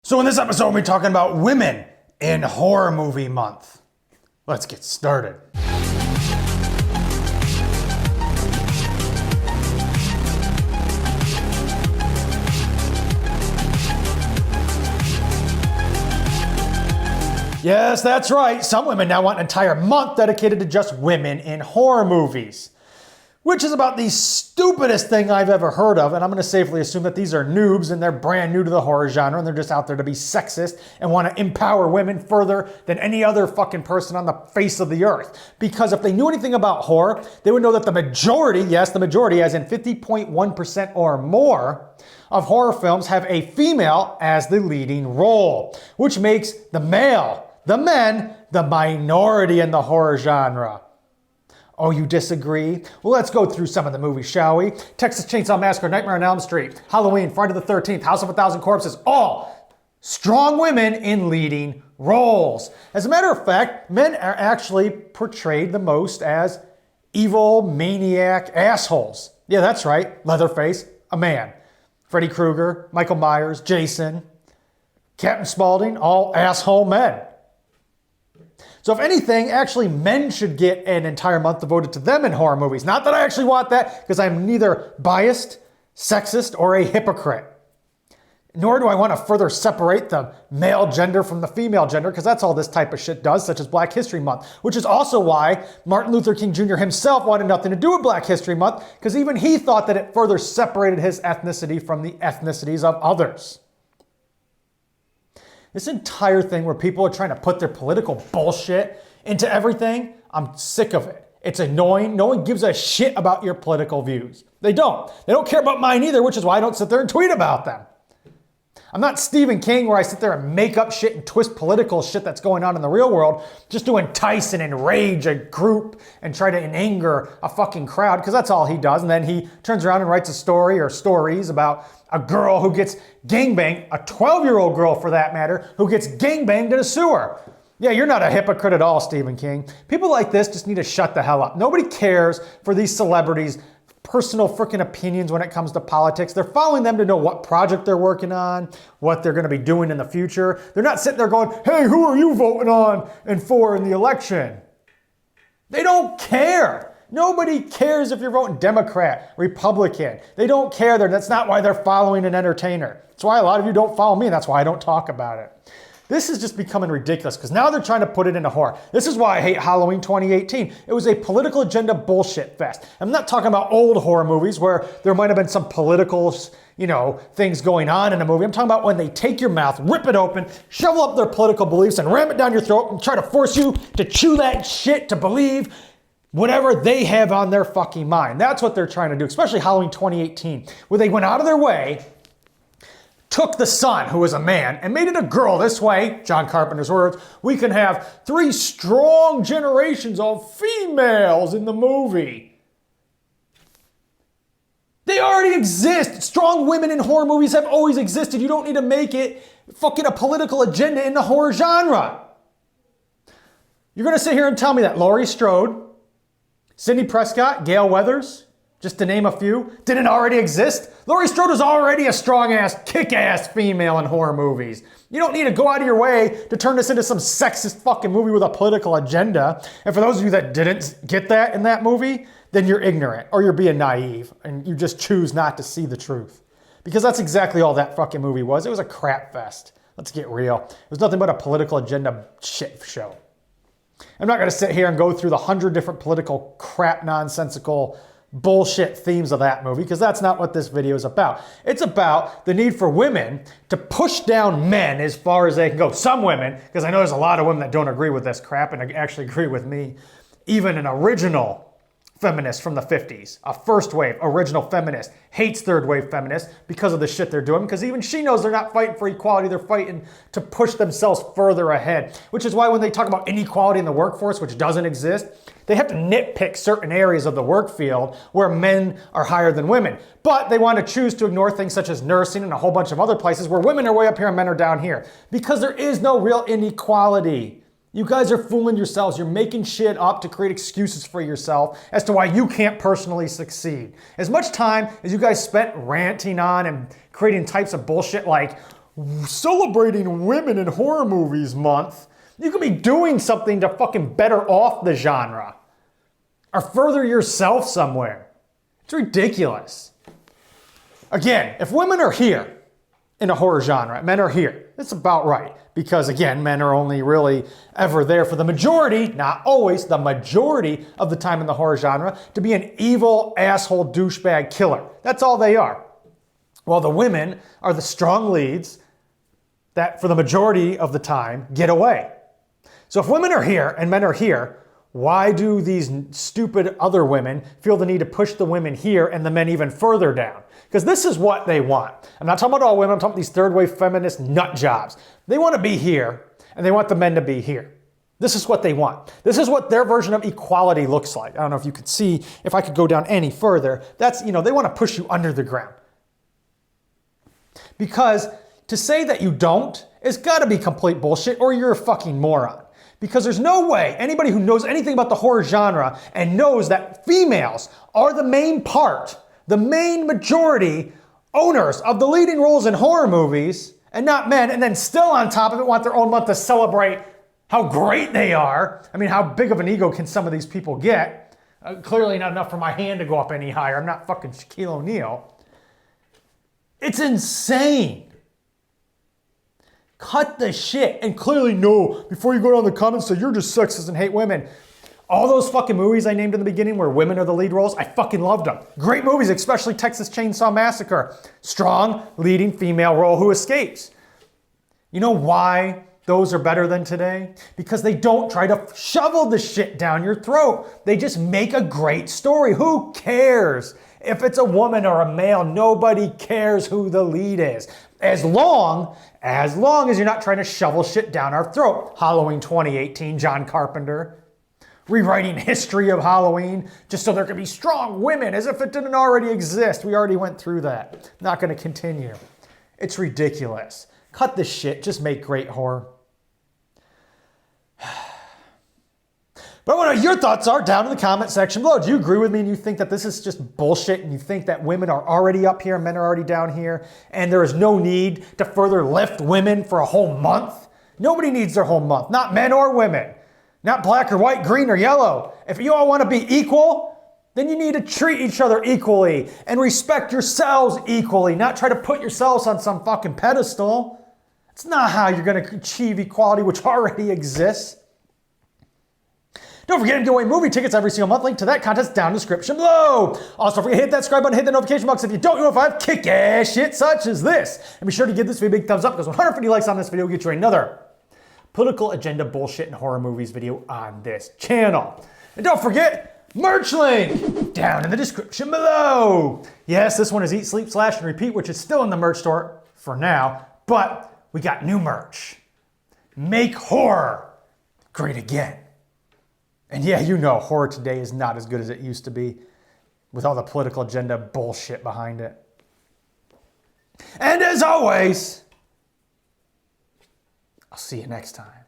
So in this episode, we're talking about women in horror movie month. Let's get started. Yes, that's right. Some women now want an entire month dedicated to just women in horror movies, which is about the stupidest thing I've ever heard of. And I'm going to safely assume that these are noobs and they're brand new to the horror genre and they're just out there to be sexist and want to empower women further than any other fucking person on the face of the earth. Because if they knew anything about horror, they would know that the majority, yes, the majority, as in 50.1% or more of horror films have a female as the leading role, which makes the male, the men, the minority in the horror genre. Oh, you disagree? Well, let's go through some of the movies, shall we? Texas Chainsaw Massacre, Nightmare on Elm Street, Halloween, Friday the 13th, House of a Thousand Corpses, all strong women in leading roles. As a matter of fact, men are actually portrayed the most as evil, maniac assholes. Yeah, that's right. Leatherface, a man. Freddy Krueger, Michael Myers, Jason, Captain Spaulding, all asshole men. So if anything, actually men should get an entire month devoted to them in horror movies. Not that I actually want that, because I'm neither biased, sexist, or a hypocrite. Nor do I want to further separate the male gender from the female gender, because that's all this type of shit does, such as Black History Month. Which is also why Martin Luther King Jr. himself wanted nothing to do with Black History Month, because even he thought that it further separated his ethnicity from the ethnicities of others. This entire thing where people are trying to put their political bullshit into everything, I'm sick of it. It's annoying. No one gives a shit about your political views. They don't. They don't care about mine either, which is why I don't sit there and tweet about them. I'm not Stephen King where I sit there and make up shit and twist political shit that's going on in the real world just to entice and enrage a group and try to anger a fucking crowd, because that's all he does. And then he turns around and writes a story or stories about a girl who gets gangbanged, a 12-year-old girl for that matter, who gets gangbanged in a sewer. Yeah, you're not a hypocrite at all, Stephen King. People like this just need to shut the hell up. Nobody cares for these celebrities' personal freaking opinions when it comes to politics. They're following them to know what project they're working on, what they're going to be doing in the future. They're not sitting there going, hey, who are you voting on and for in the election? They don't care. Nobody cares if you're voting Democrat, Republican. They don't care. That's not why they're following an entertainer. That's why a lot of you don't follow me, and that's why I don't talk about it. This is just becoming ridiculous because now they're trying to put it into horror. This is why I hate Halloween 2018. It was a political agenda bullshit fest. I'm not talking about old horror movies where there might have been some political, things going on in a movie. I'm talking about when they take your mouth, rip it open, shovel up their political beliefs and ram it down your throat and try to force you to chew that shit to believe whatever they have on their fucking mind. That's what they're trying to do, especially Halloween 2018, where they went out of their way, took the son, who was a man, and made it a girl. This way, John Carpenter's words, we can have 3 strong generations of females in the movie. They already exist. Strong women in horror movies have always existed. You don't need to make it fucking a political agenda in the horror genre. You're going to sit here and tell me that Laurie Strode, Sidney Prescott, Gail Weathers, just to name a few, didn't already exist? Laurie Strode was already a strong-ass, kick-ass female in horror movies. You don't need to go out of your way to turn this into some sexist fucking movie with a political agenda. And for those of you that didn't get that in that movie, then you're ignorant or you're being naive and you just choose not to see the truth. Because that's exactly all that fucking movie was. It was a crap fest. Let's get real. It was nothing but a political agenda shit show. I'm not going to sit here and go through the 100 different political crap, nonsensical bullshit themes of that movie, because that's not what this video is about. It's about the need for women to push down men as far as they can go. Some women, because I know there's a lot of women that don't agree with this crap and actually agree with me. Even an original feminist from the 50s, a first wave original feminist, hates third wave feminists because of the shit they're doing, because even she knows they're not fighting for equality, they're fighting to push themselves further ahead. Which is why when they talk about inequality in the workforce, which doesn't exist, they have to nitpick certain areas of the work field where men are higher than women. But they want to choose to ignore things such as nursing and a whole bunch of other places where women are way up here and men are down here. Because there is no real inequality. You guys are fooling yourselves. You're making shit up to create excuses for yourself as to why you can't personally succeed. As much time as you guys spent ranting on and creating types of bullshit like celebrating women in horror movies month. You could be doing something to fucking better off the genre or further yourself somewhere. It's ridiculous. Again, if women are here in a horror genre, men are here. That's about right. Because again, men are only really ever there for the majority, not always, the majority of the time in the horror genre, to be an evil, asshole, douchebag killer. That's all they are. Well, the women are the strong leads that for the majority of the time get away. So if women are here and men are here, why do these stupid other women feel the need to push the women here and the men even further down? Because this is what they want. I'm not talking about all women, I'm talking about these third wave feminist nut jobs. They want to be here and they want the men to be here. This is what they want. This is what their version of equality looks like. I don't know if you could see, if I could go down any further. That's, they want to push you under the ground. Because to say that you don't is got to be complete bullshit or you're a fucking moron. Because there's no way anybody who knows anything about the horror genre and knows that females are the main part, the main majority owners of the leading roles in horror movies and not men, and then still on top of it want their own month to celebrate how great they are. I mean, how big of an ego can some of these people get? Clearly not enough for my hand to go up any higher. I'm not fucking Shaquille O'Neal. It's insane. Cut the shit. And clearly no, before you go down the comments say you're just sexist and hate women. All those fucking movies I named in the beginning where women are the lead roles, I fucking loved them. Great movies, especially Texas Chainsaw Massacre. Strong, leading female role who escapes. You know why those are better than today? Because they don't try to shovel the shit down your throat. They just make a great story. Who cares? If it's a woman or a male, nobody cares who the lead is. As long as you're not trying to shovel shit down our throat. Halloween 2018, John Carpenter. Rewriting history of Halloween just so there could be strong women as if it didn't already exist. We already went through that. Not going to continue. It's ridiculous. Cut the shit. Just make great horror. But I want to know what your thoughts are down in the comment section below. Do you agree with me and you think that this is just bullshit and you think that women are already up here and men are already down here and there is no need to further lift women for a whole month? Nobody needs their whole month. Not men or women. Not black or white, green or yellow. If you all want to be equal, then you need to treat each other equally and respect yourselves equally, not try to put yourselves on some fucking pedestal. It's not how you're going to achieve equality, which already exists. Don't forget to give away movie tickets every single month. Link to that contest down in the description below. Also, don't forget to hit that subscribe button, hit the notification box if you don't know if I have kick-ass shit such as this. And be sure to give this video a big thumbs up because 150 likes on this video will get you another political agenda bullshit and horror movies video on this channel. And don't forget, merch link down in the description below. Yes, this one is Eat, Sleep, Slash, and Repeat, which is still in the merch store for now, but we got new merch. Make horror great again. And yeah, you know, horror today is not as good as it used to be with all the political agenda bullshit behind it. And as always, I'll see you next time.